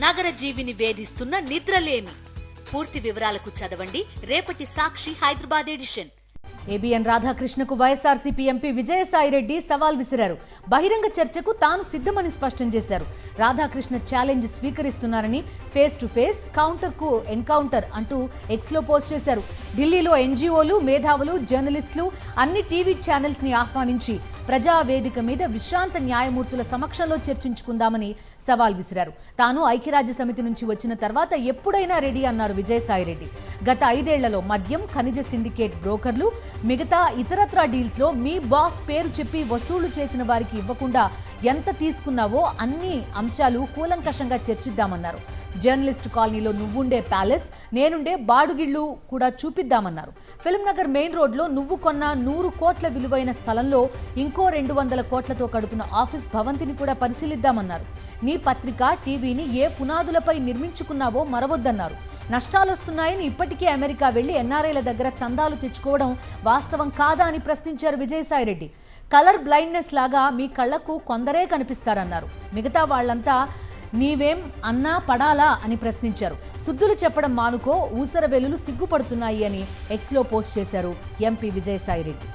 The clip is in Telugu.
నగర జీవిని వేధిస్తున్న నిద్రలేమి. పూర్తి వివరాలకు చదవండి రేపటి సాక్షి హైదరాబాద్ ఎడిషన్. ఏబిఎన్ రాధాకృష్ణకు వైఎస్ఆర్సీపీ ఎంపీ విజయసాయిరెడ్డి సవాల్ విసిరారు. బహిరంగ చర్చకు తాను సిద్ధమని స్పష్టం చేశారు. రాధాకృష్ణ ఛాలెంజ్ స్వీకరిస్తున్నారని ఫేస్ టు ఫేస్, కౌంటర్ కు ఎన్కౌంటర్ అంటూ ఎక్స్లో పోస్ట్ చేశారు. ఢిల్లీలో ఎన్జీఓలు, మేధావులు, జర్నలిస్టులు, అన్ని టీవీ ఛానల్స్ ని ఆహ్వానించి ప్రజావేదిక మీద విశ్రాంత న్యాయమూర్తుల సమక్షంలో చర్చించుకుందామని సవాల్ విసిరారు. తాను ఐక్యరాజ్య సమితి నుంచి వచ్చిన తర్వాత ఎప్పుడైనా రెడీ అన్నారు విజయసాయిరెడ్డి. గత 5 ఏళ్లలో మద్యం, ఖనిజ సిండికేట్ బ్రోకర్లు, మిగతా ఇతరత్రా డీల్స్ లో మీ బాస్ పేరు చెప్పి వసూళ్లు చేసిన వారికి ఇవ్వకుండా ఎంత తీసుకున్నావో అన్ని అంశాలు కూలంకషంగా చర్చిద్దామన్నారు. జర్నలిస్ట్ కాలనీలో నువ్వుండే ప్యాలెస్, నేనుండే బాడుగిళ్లు కూడా చూపిద్దామన్నారు. ఫిల్మ్ నగర్ మెయిన్ రోడ్లో నువ్వు కొన్న 100 కోట్ల విలువైన స్థలంలో ఇంకో 200 కోట్లతో కడుతున్న ఆఫీస్ భవంతిని కూడా పరిశీలిద్దామన్నారు. నీ పత్రిక, టీవీని ఏ పునాదులపై నిర్మించుకున్నావో మరవొద్దన్నారు. నష్టాలొస్తున్నాయని ఇప్పటికే అమెరికా వెళ్లి ఎన్ఆర్ఐల దగ్గర చందాలు తెచ్చుకోవడం వాస్తవం కాదా అని ప్రశ్నించారు విజయసాయిరెడ్డి. కలర్ బ్లైండ్నెస్ లాగా మీ కళ్లకు కొందరే కనిపిస్తారన్నారు. మిగతా వాళ్లంతా నీవేం అన్నా పడాలా అని ప్రశ్నించారు. సుద్దులు చెప్పడం మానుకో, ఊసర వెలులు సిగ్గుపడుతున్నాయి అని ఎక్స్లో పోస్ట్ చేశారు ఎంపీ విజయసాయిరెడ్డి.